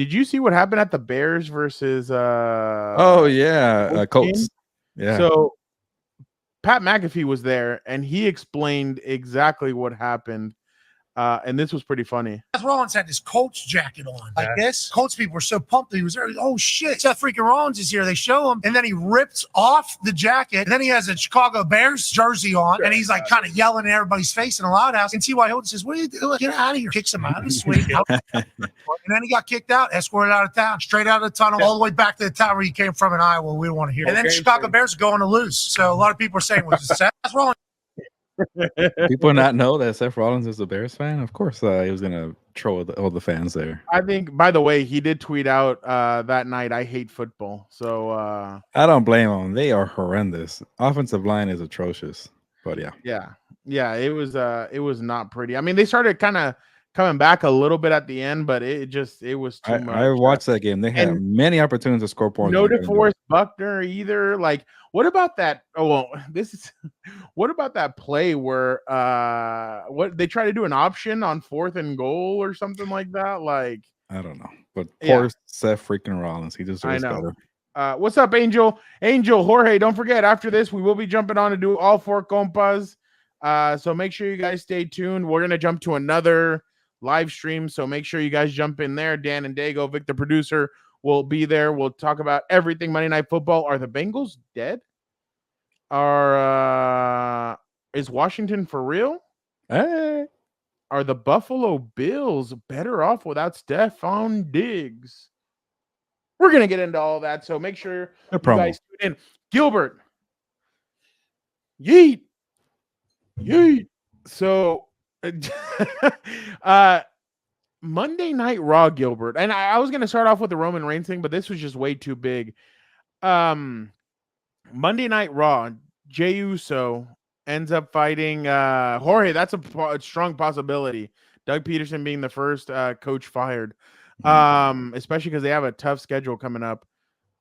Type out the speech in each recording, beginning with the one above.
Did you see what happened at the Bears versus oh yeah, Colts? Yeah. So Pat McAfee was there and he explained exactly what happened. And this was pretty funny. Seth Rollins had this Colts jacket on, like this. Colts people were so pumped that he was there. Oh shit, Seth freaking Rollins is here. They show him, and then he rips off the jacket, and then he has a Chicago Bears jersey on, and he's like kind of yelling in everybody's face in a loud house. And T.Y. Hilton says, "What are you doing? Get out of here!" Kicks him out of the suite. And then he got kicked out, escorted out of town, straight out of the tunnel, all the way back to the town where he came from in Iowa. We don't want to hear. And then Chicago Bears are going to lose. So a lot of people are saying, "Was it Seth Rollins?" People not know that Seth Rollins is a Bears fan. Of course, he was gonna troll all the fans there. I think, by the way, he did tweet out that night, "I hate football." So I don't blame him. They are horrendous. Offensive line is atrocious. But yeah, it was not pretty. I mean, they started kind of coming back a little bit at the end, but it was too much. I watched that game. They had many opportunities to score points. No DeForest Buckner either. Like, what about that? Oh, well, what about that play where what they try to do an option on 4th and goal or something like that? Like, I don't know, but poor Seth freaking Rollins. He deserves better. What's up, Angel? Jorge, don't forget, after this, we will be jumping on to do all 4 compas. So make sure you guys stay tuned. We're going to jump to another live stream, so make sure you guys jump in there. Dan and Dago, Vic, the producer, will be there. We'll talk about everything Monday Night Football. Are the Bengals dead? Is Washington for real? Hey. Are the Buffalo Bills better off without Stephon Diggs? We're going to get into all that, so make sure you guys tune in. Gilbert. Yeet. So, Monday Night Raw, Gilbert. And I was going to start off with the Roman Reigns thing, but this was just way too big. Monday Night Raw, Jey Uso ends up fighting Jorge. That's a strong possibility. Doug Peterson being the first coach fired. Especially because they have a tough schedule coming up.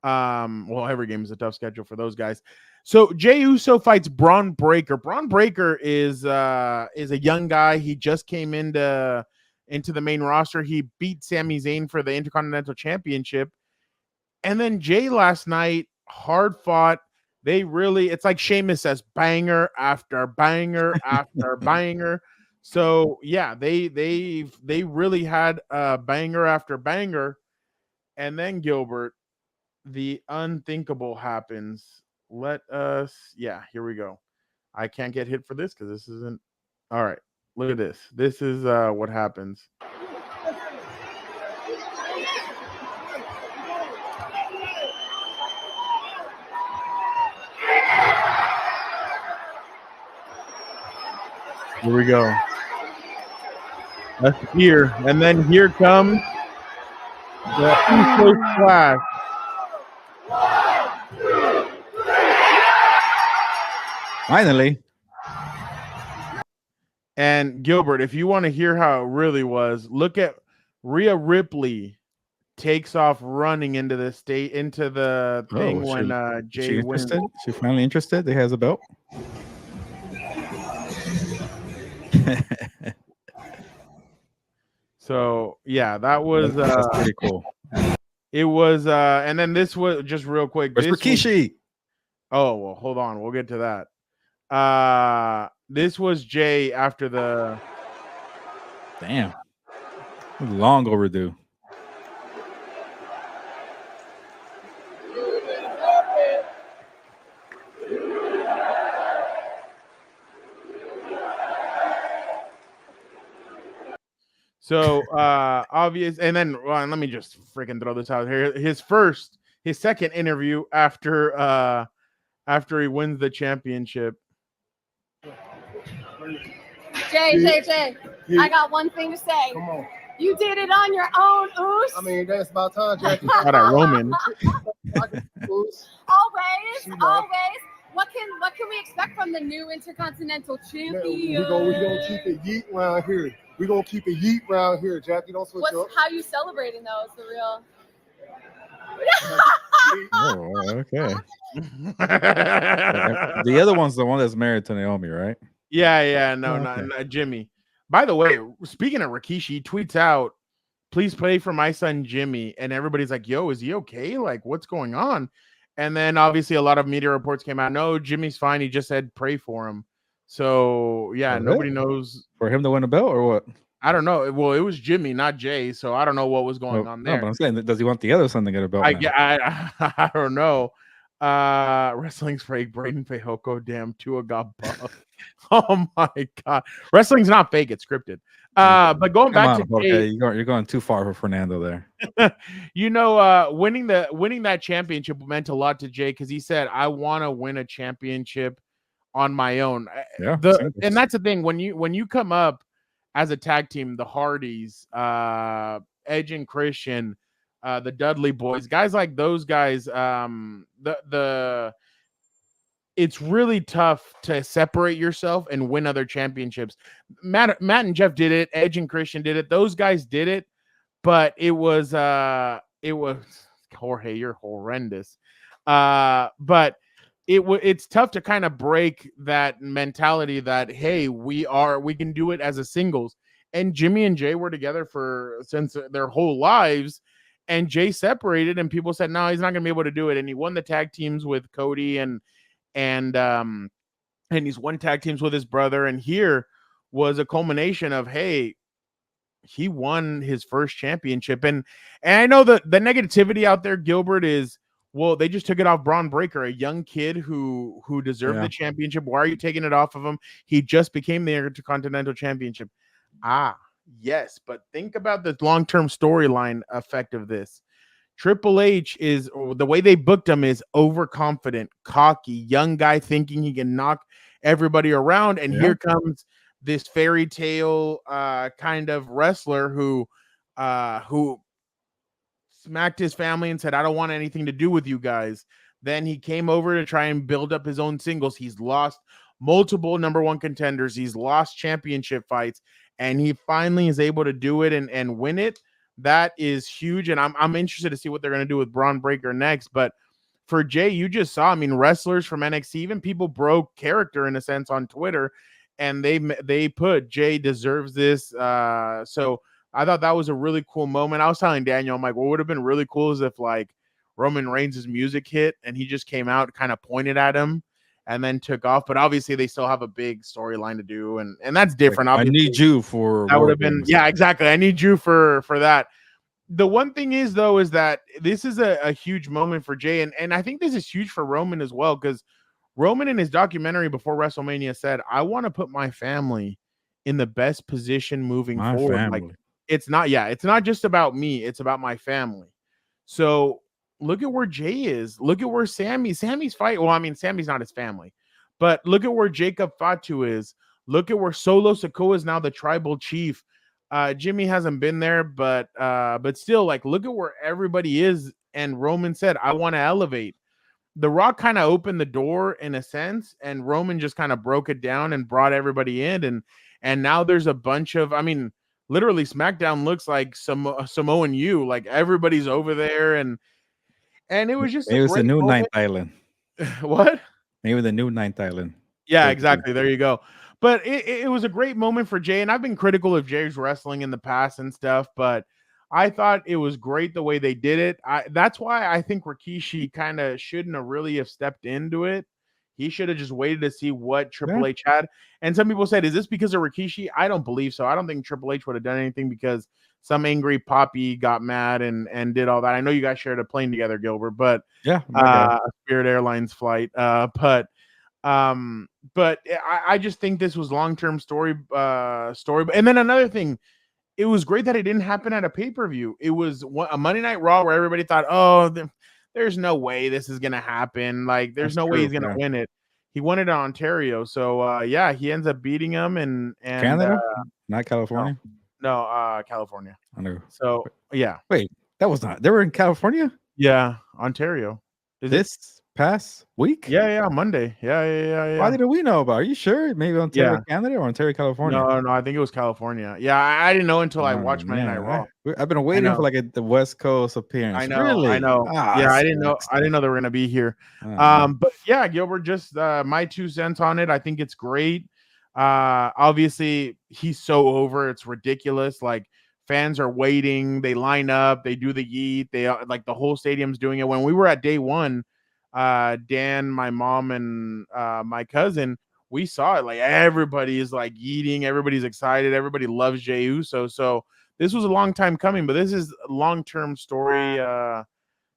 Well, every game is a tough schedule for those guys. So Jey Uso fights Bron Breakker. Bron Breakker is a young guy. He just came into the main roster. He beat Sami Zayn for the Intercontinental Championship. And then Jey last night, hard fought. It's like Sheamus says, banger after banger after banger. So yeah, they really had banger after banger. And then Gilbert, the unthinkable happens. Here we go. I can't get hit for this because this isn't all right. Look at this. This is what happens. Here we go. That's here. And then here comes the Uso Splash. Finally. And Gilbert, if you want to hear how it really was, look at Rhea Ripley takes off running into the thing when Jey wins. She finally interested? They has a belt. So yeah, that was that's pretty cool. It was and then this was just real quick. Where's Rikishi? Oh well, hold on, we'll get to that. This was Jey after the damn long overdue. So obvious, and then let me just freaking throw this out here. His second interview after he wins the championship. Jay, I got one thing to say. Come on. You did it on your own, Oos. I mean, that's about time, Jackie. Not at Roman. Always. What can we expect from the new Intercontinental Champion? We're gonna keep it yeet around here. We're gonna keep it yeet around here, Jackie. Don't switch up. How you celebrating though? It's the real. Oh, okay. The other one's the one that's married to Naomi, right? Yeah, no, not Jimmy. By the way, speaking of Rikishi, he tweets out please pray for my son Jimmy. And everybody's like, yo, is he okay? Like, what's going on? And then obviously a lot of media reports came out. No, Jimmy's fine. He just said pray for him. So yeah, nobody knows. For him to win a belt or what? I don't know. Well, it was Jimmy, not Jay. So I don't know what was going on there. No, but I'm saying, does he want the other son to get a belt? I don't know. Wrestling's fake. Braden Fehoko, damn, Tua got buffed. Oh my god, wrestling's not fake; it's scripted. But going back to okay, you're going too far for Fernando there. Winning that championship meant a lot to Jay because he said, "I want to win a championship on my own." Yeah, and that's the thing when you come up as a tag team, the Hardys, Edge and Christian, the Dudley Boys, guys like those guys, it's really tough to separate yourself and win other championships. Matt and Jeff did it. Edge and Christian did it. Those guys did it, but it was Jorge, you're horrendous. But it's tough to kind of break that mentality that, hey, we can do it as a singles. And Jimmy and Jay were together since their whole lives, and Jay separated, and people said, no, he's not going to be able to do it. And he won the tag teams with Cody and he's won tag teams with his brother. And here was a culmination of, hey, he won his first championship. And I know the negativity out there, Gilbert, is, well, they just took it off Bron Breakker, a young kid who deserved the championship. Why are you taking it off of him? He just became the Intercontinental Championship. Yes, but think about the long-term storyline effect of this. Triple H is, the way they booked him is overconfident, cocky, young guy thinking he can knock everybody around. And here comes this fairy tale kind of wrestler who smacked his family and said, I don't want anything to do with you guys. Then he came over to try and build up his own singles. He's lost multiple number one contenders. He's lost championship fights, and he finally is able to do it and win it. That is huge, and I'm interested to see what they're going to do with Bron Breakker next. But for Jay, you just saw, I mean, wrestlers from NXT, even people broke character in a sense on Twitter, and they put Jay deserves this. So I thought that was a really cool moment. I was telling Daniel, I'm like, what would have been really cool is if like Roman Reigns' music hit and he just came out, kind of pointed at him, and then took off. But obviously they still have a big storyline to do, and that's different. Like, I need you for that would have been, yeah, exactly. I need you for that. The one thing is, though, is that this is a huge moment for Jay, and I think this is huge for Roman as well, because Roman in his documentary before WrestleMania said, I want to put my family in the best position moving forward. Family. Like, it's not just about me, it's about my family. So look at where Jay is. Look at where Sammy's fight. Well, I mean, Sammy's not his family, but look at where Jacob Fatu is. Look at where Solo Sikoa is now the tribal chief. Jimmy hasn't been there, but still, like, look at where everybody is. And Roman said, I want to elevate. The Rock kind of opened the door in a sense, and Roman just kind of broke it down and brought everybody in. And now there's a bunch of, I mean, literally Smackdown looks like Samoan U. Like, everybody's over there, and it was just maybe it's the new moment. Ninth Island. What? Maybe the new Ninth Island. Yeah, exactly. There you go. But it was a great moment for Jay, and I've been critical of Jay's wrestling in the past and stuff, but I thought it was great the way they did it. That's why I think Rikishi kind of shouldn't have really have stepped into it. He should have just waited to see what Triple H had. And some people said, is this because of Rikishi? I don't believe so. I don't think Triple H would have done anything because some angry Poppy got mad and did all that. I know you guys shared a plane together, Gilbert, but a Spirit Airlines flight. But I just think this was long-term story. And then another thing, it was great that it didn't happen at a pay-per-view. It was a Monday Night Raw where everybody thought, oh, there's no way this is going to happen. Like, there's no way he's going to win it. He won it in Ontario. So, he ends up beating him. And Canada? Not California? No, California. I know. So, yeah. Wait, that was not. They were in California? Yeah, Ontario. Past week? Yeah, Monday. Yeah. Why didn't we know about it? Are you sure? Maybe Ontario, Canada, or Ontario, California? No, I think it was California. Yeah, I didn't know until I watched Monday Night Raw. I've been waiting for like the West Coast appearance. I know. Really? I know. I didn't know they were gonna be here. But yeah, Gilbert, just my 2 cents on it. I think it's great. Obviously, he's so over. It's ridiculous. Like, Fans are waiting. They line up. They do the yeet. They like the whole stadium's doing it. When we were at day one, Dan, my mom, and my cousin, we saw it. Like everybody is like yeeting. Everybody's excited. Everybody loves Jey Uso. So this was a long time coming, but this is long-term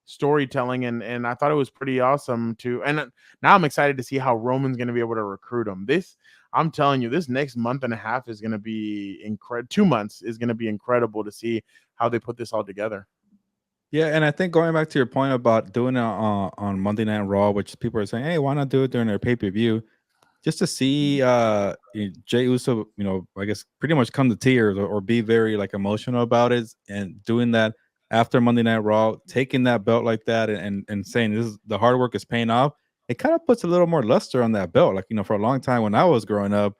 storytelling, and I thought it was pretty awesome too. And now I'm excited to see how Roman's going to be able to recruit him. I'm telling you, this next month and a half is going to be incredible. 2 months is going to be incredible to see how they put this all together. Yeah, and I think going back to your point about doing it on Monday Night Raw, which people are saying, hey, why not do it during their pay-per-view? Just to see Jey Uso, I guess pretty much come to tears or be very like emotional about it, and doing that after Monday Night Raw, taking that belt like that and saying this is the hard work is paying off. It kind of puts a little more luster on that belt. Like, for a long time when I was growing up,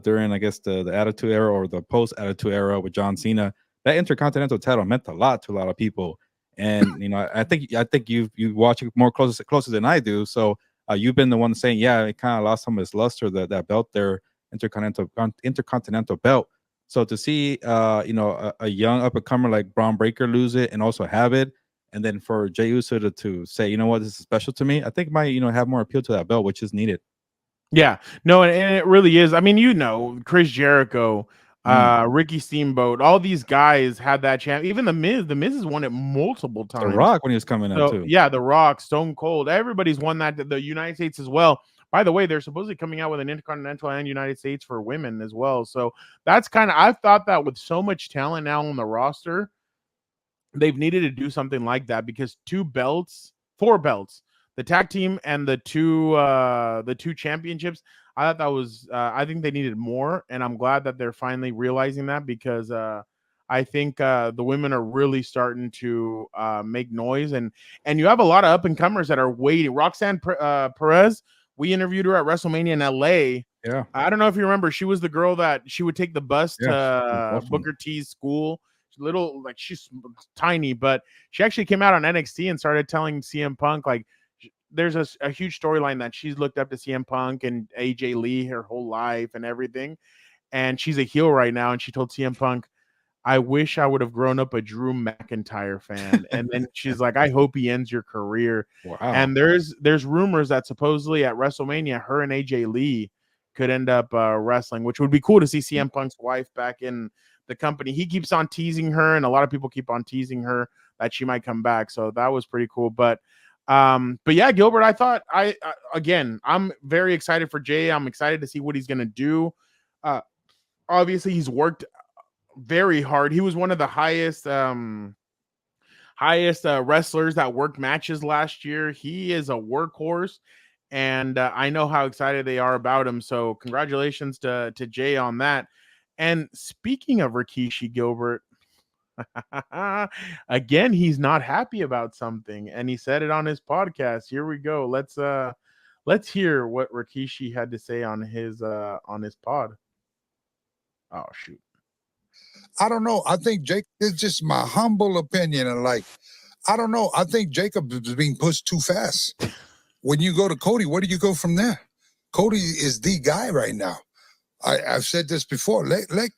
during I guess the Attitude Era or the post Attitude Era with John Cena, that Intercontinental title meant a lot to a lot of people. And I think you watch it more closer than I do. So you've been the one saying, yeah, it kind of lost some of its luster, that belt there, Intercontinental belt. So to see a young up and comer like Bron Breakker lose it and also have it, and then for Jey Uso to say, you know what, this is special to me, I think might have more appeal to that belt, which is needed. Yeah, no, and it really is. I mean, Chris Jericho, Ricky Steamboat, all these guys had that champ. Even the Miz has won it multiple times. The Rock when he was coming out too. Yeah, The Rock, Stone Cold, everybody's won that. The United States as well. By the way, they're supposedly coming out with an Intercontinental and United States for women as well. So that's I've thought that with so much talent now on the roster, they've needed to do something like that, because 4 belts, the tag team and the two championships, I thought that was I think they needed more, and I'm glad that they're finally realizing that, because I think the women are really starting to make noise, and you have a lot of up and comers that are waiting. Roxanne Perez, we interviewed her at WrestleMania in LA. Yeah, I don't know if you remember. She was the girl that she would take the bus to Booker T's school. Little, like, she's tiny, but she actually came out on NXT and started telling CM Punk, like, there's a huge storyline that she's looked up to CM Punk and AJ Lee her whole life and everything, and she's a heel right now. And she told CM Punk, I wish I would have grown up a Drew McIntyre fan. And then she's like, I hope he ends your career. Wow. And there's rumors that supposedly at WrestleMania, her and AJ Lee could end up wrestling, which would be cool to see CM Punk's wife back in the company. He keeps on teasing her, and a lot of people keep on teasing her that she might come back. So that was pretty cool. But yeah, Gilbert, I thought again, I'm very excited for Jey. I'm excited to see what he's going to do. Obviously he's worked very hard. He was one of the highest wrestlers that worked matches last year. He is a workhorse, and I know how excited they are about him. So congratulations to Jey on that. And speaking of Rikishi, Gilbert, again, he's not happy about something, and he said it on his podcast. Here we go. Let's hear what Rikishi had to say on his pod. Oh shoot. I don't know. I think Jacob, it's just my humble opinion, and I don't know. I think Jacob is being pushed too fast. When you go to Cody, where do you go from there? Cody is the guy right now. I've said this before. Let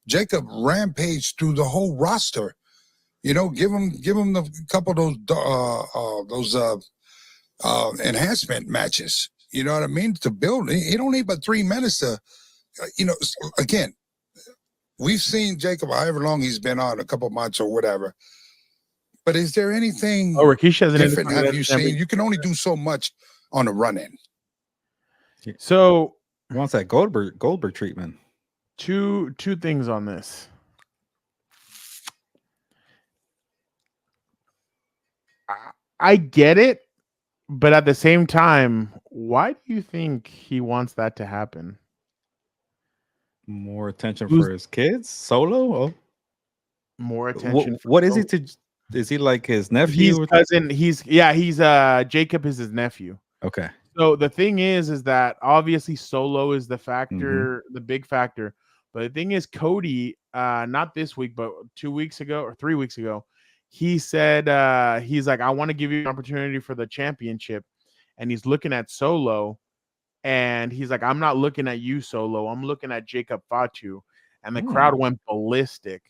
Jacob rampage through the whole roster. Give him a couple of those enhancement matches. You know what I mean? To build, he don't need but 3 minutes to. Again, we've seen Jacob however long he's been on, a couple months or whatever. But is there anything Rikishi has different have you seen? You can only do so much on the run in. So he wants that Goldberg treatment. Two things on this. I get it, but at the same time, why do you think he wants that to happen? More attention for his kids? Solo? Oh. More attention. What is he to? Is he like his nephew? His cousin. He's Jacob is his nephew. Okay. So the thing is that obviously Solo is the factor, the big factor. But the thing is, Cody, not this week, but 2 weeks ago or 3 weeks ago, he said he's like, I want to give you an opportunity for the championship, and he's looking at Solo, and he's like, I'm not looking at you, Solo. I'm looking at Jacob Fatu. and the crowd went ballistic.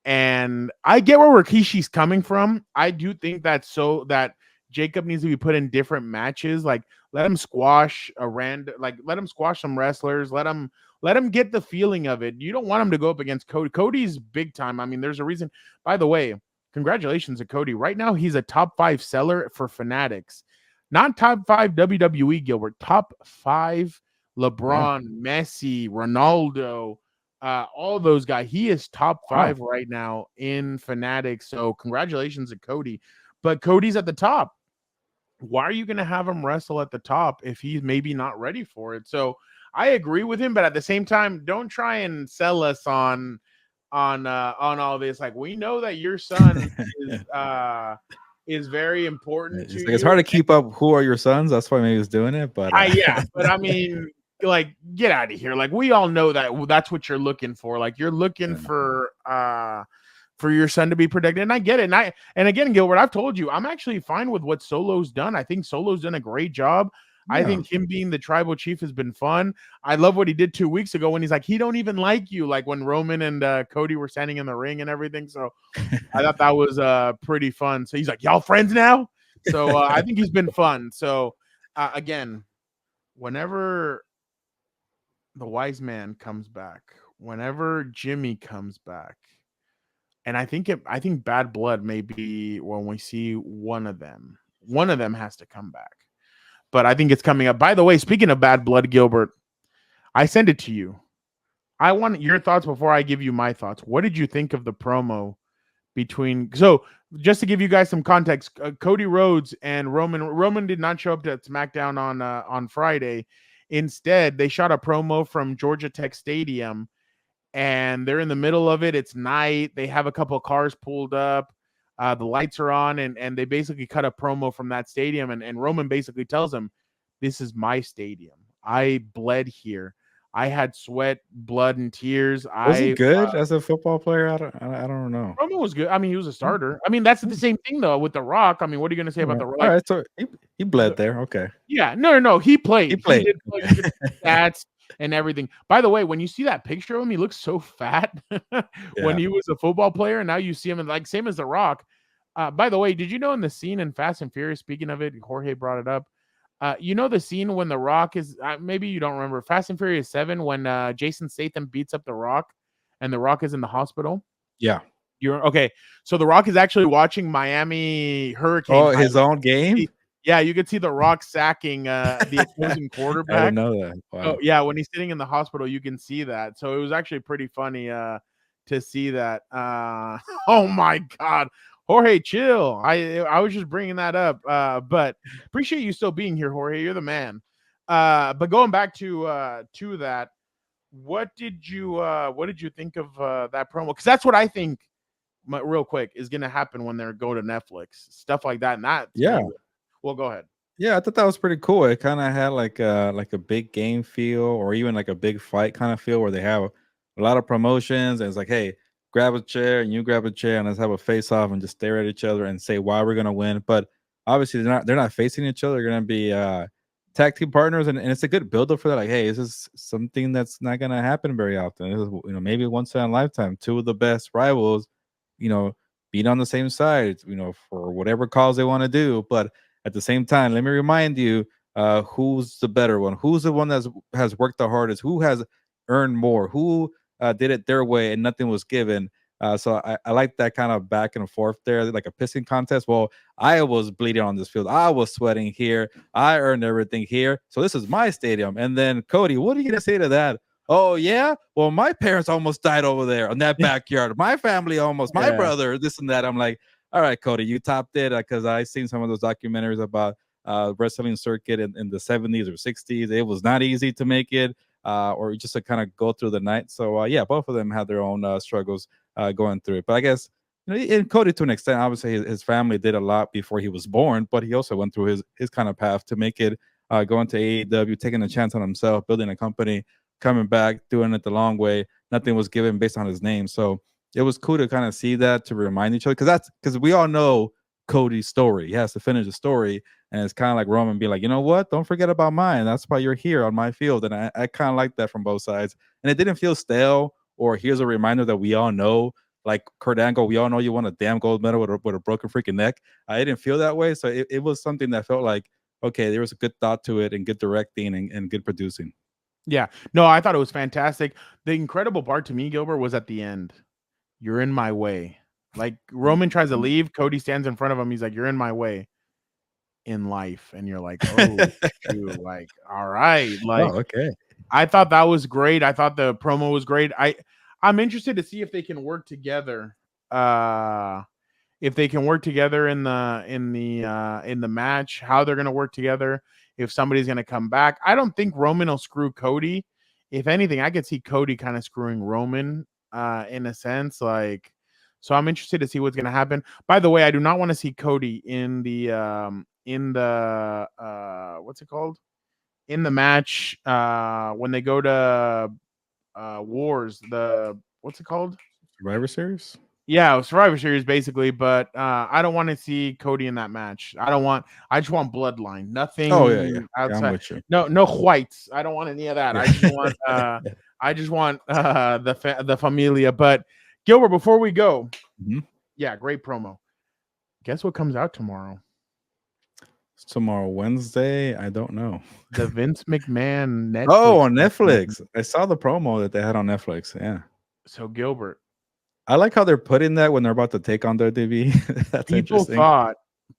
And I get where Rikishi's coming from. I do think that Jacob needs to be put in different matches. Like, let him squash let him squash some wrestlers. Let him get the feeling of it. You don't want him to go up against Cody. Cody's big time. I mean, there's a reason. By the way, congratulations to Cody. Right now, he's a top 5 seller for Fanatics. Not top 5 WWE, Gilbert. Top 5 LeBron, Messi, Ronaldo, all those guys. He is top 5 right now in Fanatics. So congratulations to Cody. But Cody's at the top. Why are you going to have him wrestle at the top if he's maybe not ready for it? So I agree with him, but at the same time, don't try and sell us on all this. Like, we know that your son is very important to you. It's hard to keep up who are your sons. That's why maybe he's doing it. But yeah, but I mean, like, get out of here. Like, we all know that's what you're looking for. Like, you're looking for your son to be protected. And I get it. And again, Gilbert, I've told you, I'm actually fine with what Solo's done. I think Solo's done a great job. Yeah. I think him being the tribal chief has been fun. I love what he did 2 weeks ago when he's like, he don't even like you. Like when Roman and Cody were standing in the ring and everything. So I thought that was pretty fun. So he's like, y'all friends now? So I think he's been fun. So again, whenever the wise man comes back, whenever Jimmy comes back, and I think Bad Blood may be when we see one of them. One of them has to come back. But I think it's coming up. By the way, speaking of Bad Blood, Gilbert, I sent it to you. I want your thoughts before I give you my thoughts. What did you think of the promo between? So just to give you guys some context, Cody Rhodes and Roman did not show up to SmackDown on Friday. Instead, they shot a promo from Georgia Tech Stadium. And they're in the middle of it. It's night. They have a couple of cars pulled up. The lights are on, and they basically cut a promo from that stadium. And Roman basically tells them, this is my stadium. I bled here. I had sweat, blood, and tears. Was he good as a football player? I don't know. Roman was good. I mean, he was a starter. I mean, that's the same thing, though, with The Rock. I mean, what are you going to say about The Rock? All right, so he bled there. Okay. Yeah. No. He played. He played. He did play. Stats and everything. By the way, when you see that picture of him, he looks so fat when he was a football player. And now you see him in, like, same as The Rock. By the way, did you know in the scene in Fast and Furious, speaking of it, Jorge brought it up. You know the scene when The Rock is, maybe you don't remember, Fast and Furious 7, when Jason Statham beats up The Rock and The Rock is in the hospital? Yeah. You're okay. So The Rock is actually watching Miami Hurricane. Oh, his own game? Yeah, you could see The Rock sacking the opposing quarterback. I didn't know that. Wow. So, yeah, when he's sitting in the hospital, you can see that. So it was actually pretty funny to see that. Oh, my God. Jorge, chill. I was just bringing that up. But appreciate you still being here, Jorge. You're the man. But going back to that, what did you think of that promo? Because that's what I think, real quick, is going to happen when they go to Netflix. Stuff like that. And that, yeah. Well, go ahead. Yeah, I thought that was pretty cool. It kind of had like a big game feel, or even like a big fight kind of feel, where they have a lot of promotions, and it's like, hey, grab a chair and you grab a chair and let's have a face off and just stare at each other and say why we're gonna win. But obviously they're not facing each other. They're gonna be tag team partners, and it's a good build up for that. Like, hey, this is something that's not gonna happen very often. This is, maybe once in a lifetime. Two of the best rivals, being on the same side, for whatever cause they want to do. But at the same time, let me remind you, who's the better one? Who's the one that has worked the hardest? Who has earned more? Who did it their way and nothing was given? So I like that kind of back and forth there, like a pissing contest. Well, I was bleeding on this field. I was sweating here. I earned everything here. So this is my stadium. And then, Cody, what are you going to say to that? Oh, yeah? Well, my parents almost died over there in that backyard. My family almost, my brother, this and that. I'm like, all right, Cody, you topped it, because I seen some of those documentaries about wrestling circuit in the 70s or 60s. It was not easy to make it, or just to kind of go through the night. So, yeah, both of them had their own struggles going through it. But I guess, and Cody, to an extent, obviously his family did a lot before he was born, but he also went through his kind of path to make it, going to AEW, taking a chance on himself, building a company, coming back, doing it the long way. Nothing was given based on his name. So it was cool to kind of see that, to remind each other, because we all know Cody's story. He has to finish the story, and it's kind of like Roman being like, you know what? Don't forget about mine. That's why you're here on my field. And I kind of like that from both sides. And it didn't feel stale or here's a reminder that we all know, like Kurt Angle, we all know you won a damn gold medal with a broken freaking neck. I didn't feel that way, so it was something that felt like, okay, there was a good thought to it and good directing and good producing. Yeah, no, I thought it was fantastic. The incredible part to me, Gilbert, was at the end. You're in my way. Like Roman tries to leave, Cody stands in front of him. He's like, "You're in my way in life," and you're like, "Oh, shoot, like, all right." Like, okay. I thought that was great. I thought the promo was great. I'm interested to see if they can work together. If they can work together in the match, how they're gonna work together. If somebody's gonna come back, I don't think Roman will screw Cody. If anything, I could see Cody kind of screwing Roman, in a sense, like. So I'm interested to see what's gonna happen. By the way, I do not want to see Cody in the what's it called? In the match when they go to Wars, the what's it called? Survivor Series? Yeah, Survivor Series basically, but I don't want to see Cody in that match. I just want bloodline. Nothing outside. I'm with you. No whites. I don't want any of that. I just want the familia. But Gilbert, before we go, yeah, great promo. Guess what comes out tomorrow? Tomorrow, Wednesday. I don't know. The Vince McMahon Netflix. Oh, on Netflix. I saw the promo that they had on Netflix. Yeah. So Gilbert, I like how they're putting that when they're about to take on WWE. That's interesting.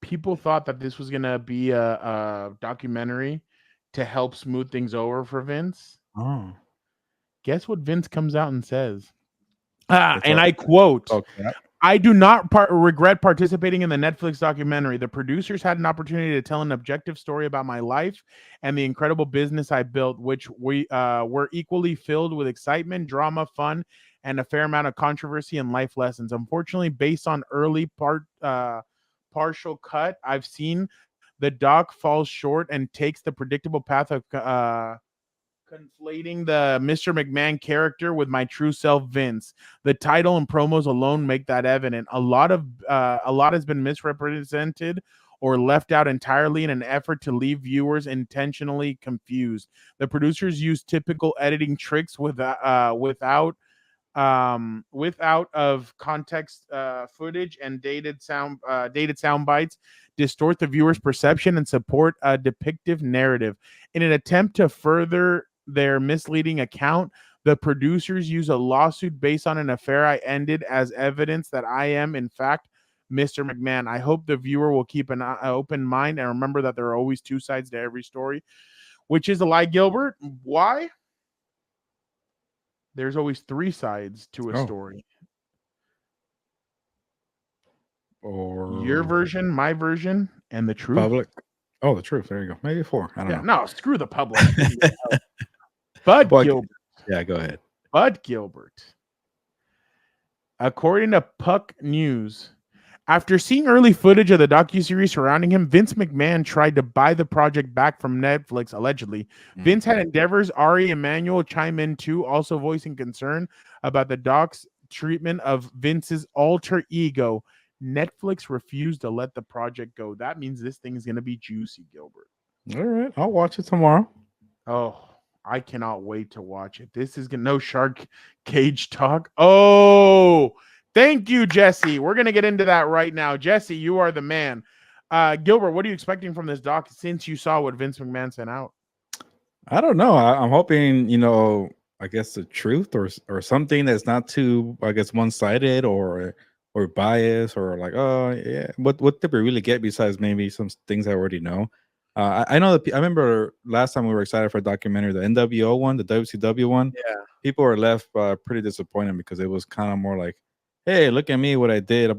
People thought that this was gonna be a documentary to help smooth things over for Vince. Oh. Guess what Vince comes out and says? And I quote, okay. I do not regret participating in the Netflix documentary. The producers had an opportunity to tell an objective story about my life and the incredible business I built, which were equally filled with excitement, drama, fun, and a fair amount of controversy and life lessons. Unfortunately, based on early partial cut I've seen, the doc falls short and takes the predictable path of conflating the Mr. McMahon character with my true self, Vince. The title and promos alone make that evident. A lot has been misrepresented or left out entirely in an effort to leave viewers intentionally confused. The producers use typical editing tricks without of context footage and dated sound bites, distort the viewer's perception and support a depictive narrative. In an attempt to further their misleading account, the producers use a lawsuit based on an affair I ended as evidence that I am, in fact, Mr. McMahon. I hope the viewer will keep an open mind and remember that there are always two sides to every story, which is a lie, Gilbert. Why? There's always three sides to a story. Or your version, my version, and the truth. Public. Oh, the truth. There you go. Maybe four. I don't know. No, screw the public. Bud Gilbert. Yeah, go ahead. Bud Gilbert. According to Puck News, after seeing early footage of the docuseries surrounding him, Vince McMahon tried to buy the project back from Netflix, allegedly. Vince had endeavors. Ari Emanuel chime in too, also voicing concern about the doc's treatment of Vince's alter ego. Netflix refused to let the project go. That means this thing is going to be juicy, Gilbert. All right. I'll watch it tomorrow. Oh, I cannot wait to watch it. This is no shark cage talk. Oh, thank you, Jesse. We're going to get into that right now. Jesse, you are the man. Gilbert, what are you expecting from this doc since you saw what Vince McMahon sent out? I don't know. I'm hoping, I guess the truth or something that's not too, I guess, one-sided or biased or like, oh, yeah. What did we really get besides maybe some things I already know? I know that I remember last time we were excited for a documentary, the NWO one, the WCW one. Yeah. People were left pretty disappointed because it was kind of more like, hey, look at me, what I did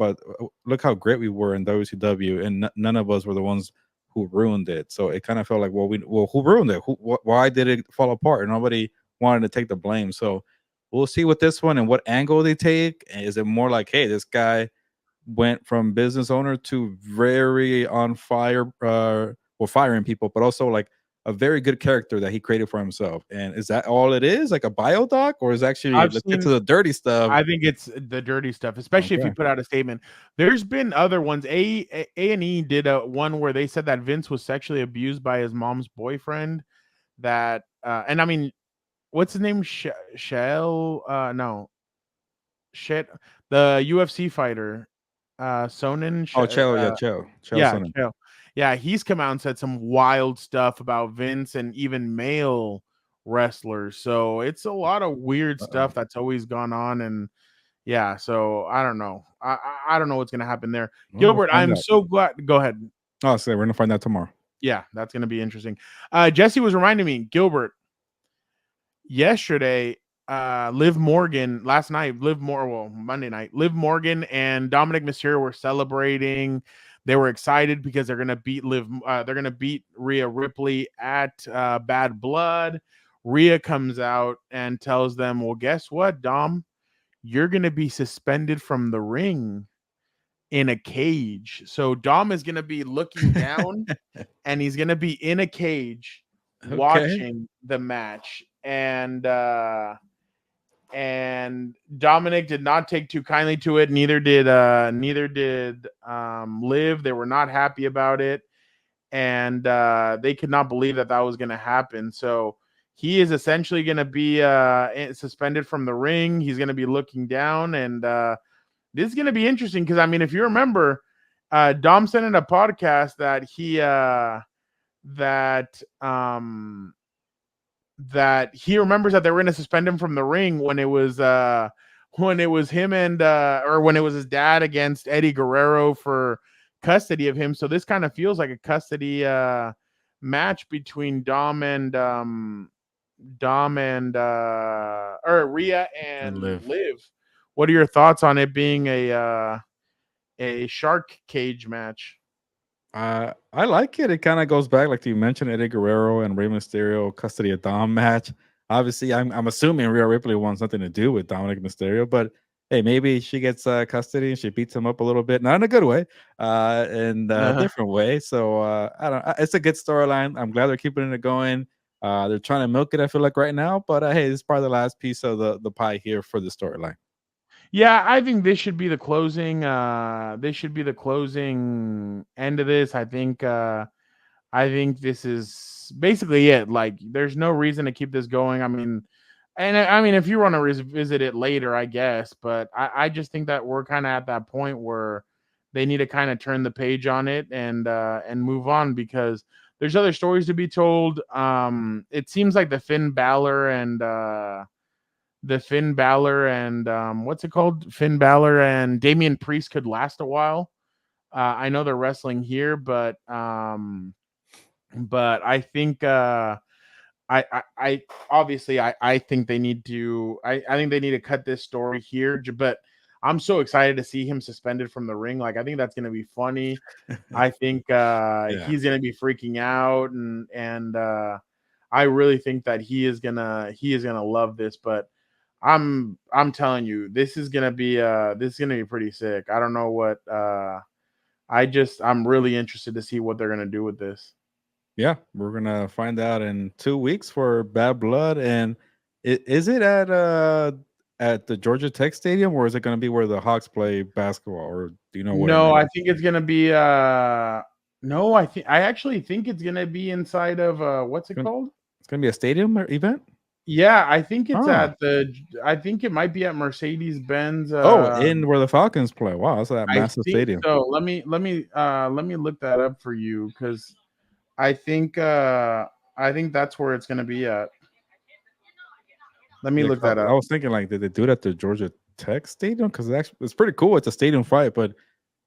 look how great we were in WCW, and none of us were the ones who ruined it. So it kind of felt like, well, who ruined it? Why did it fall apart? And nobody wanted to take the blame. So we'll see with this one and what angle they take. Is it more like, hey, this guy went from business owner to very on fire, or firing people, but also like a very good character that he created for himself? And is that all it is, like a bio doc, or is actually let's get to the dirty stuff? I think it's the dirty stuff, especially if you put out a statement. There's been other ones. A&E did a one where they said that Vince was sexually abused by his mom's boyfriend. That and I mean, what's his name? Shell? No, shit. The UFC fighter, Sonnen. Oh, Chael, yeah, Chael Yeah, Sonnen. Chael. Yeah, he's come out and said some wild stuff about Vince and even male wrestlers. So it's a lot of weird stuff that's always gone on, and yeah. So I don't know. I don't know what's gonna happen there. Well, Gilbert, we'll find I'm out. so glad. Go ahead. Oh, so we're gonna find out tomorrow. Yeah, that's gonna be interesting. Jesse was reminding me, Gilbert, yesterday, Liv Morgan last night, Monday night, Liv Morgan and Dominic Mysterio were celebrating. They were excited because they're gonna beat they're gonna beat Rhea Ripley at Bad Blood. Rhea comes out and tells them, well, guess what, Dom? You're gonna be suspended from the ring in a cage. So Dom is gonna be looking down and he's gonna be in a cage watching the match. And Dominic did not take too kindly to it. Neither did Liv. They were not happy about it, and they could not believe that was going to happen. So he is essentially going to be suspended from the ring. He's going to be looking down, and this is going to be interesting because, I mean, if you remember, Dom said in a podcast that that he remembers that they were going to suspend him from the ring when it was him and or when it was his dad against Eddie Guerrero for custody of him. So this kind of feels like a custody match between Rhea and Liv. What are your thoughts on it being a shark cage match? I like it. It kind of goes back, like you mentioned, Eddie Guerrero and Rey Mysterio custody of Dom match. Obviously, I'm assuming Rhea Ripley wants nothing to do with Dominic Mysterio, but hey, maybe she gets custody and she beats him up a little bit, not in a good way, in a different way. So I don't. It's a good storyline. I'm glad they're keeping it going. They're trying to milk it, I feel like, right now, but hey, this is probably the last piece of the pie here for the storyline. Yeah, I think this should be the closing. This should be the closing end of this. I think this is basically it. Like, there's no reason to keep this going. I mean, if you want to revisit it later, I guess. But I just think that we're kind of at that point where they need to kind of turn the page on it and move on, because there's other stories to be told. It seems like the Finn Balor and what's it called? Finn Balor and Damian Priest could last a while. I know they're wrestling here, but I think I think they need to. I think they need to cut this story here. But I'm so excited to see him suspended from the ring. Like, I think that's going to be funny. I think he's going to be freaking out, and I really think that he is gonna love this. But I'm telling you, this is gonna be pretty sick. I don't know what I'm really interested to see what they're gonna do with this. Yeah, we're gonna find out in 2 weeks for Bad Blood. And is it at the Georgia Tech Stadium, or is it gonna be where the Hawks play basketball? Or do you know what? No, I think it's gonna be no, I actually think it's gonna be inside of what's it called? It's gonna be a stadium event. Yeah, I think it's I think it might be at Mercedes-Benz. In where the Falcons play. Wow, that's that massive stadium. So let me look that up for you, because I think that's where it's gonna be at. Let me look that up. I was thinking, like, did they do it at the Georgia Tech Stadium? Because it's pretty cool. It's a stadium fight, but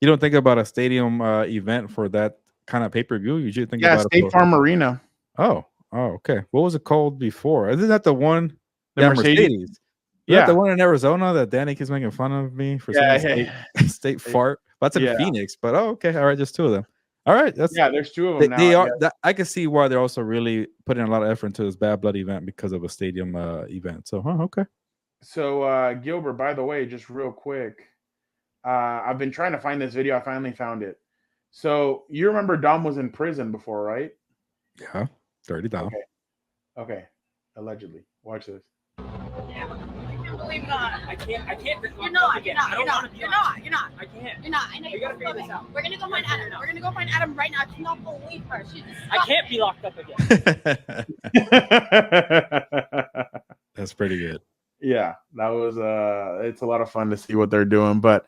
you don't think about a stadium event for that kind of pay-per-view. You usually think about State Farm Arena. Oh, okay. What was it called before? Isn't that the one? The Mercedes. Is that the one in Arizona that Danny keeps making fun of me for saying state fart? That's in Phoenix. But okay, all right, just two of them. All right, there's two of them. They are. I can see why they're also really putting a lot of effort into this Bad Blood event because of a stadium event. So, okay. So, Gilbert, by the way, just real quick, I've been trying to find this video. I finally found it. So, you remember Dom was in prison before, right? Yeah, 30 Dom. Okay. Allegedly. Watch this. Yeah. Believe it or not. I can't. You're not. You're not. I can't. You're not. I know you're figure this out. We're gonna go find Adam. We're gonna go find Adam right now. I cannot believe her. She's I can't be locked up again. That's pretty good. Yeah, that was it's a lot of fun to see what they're doing. But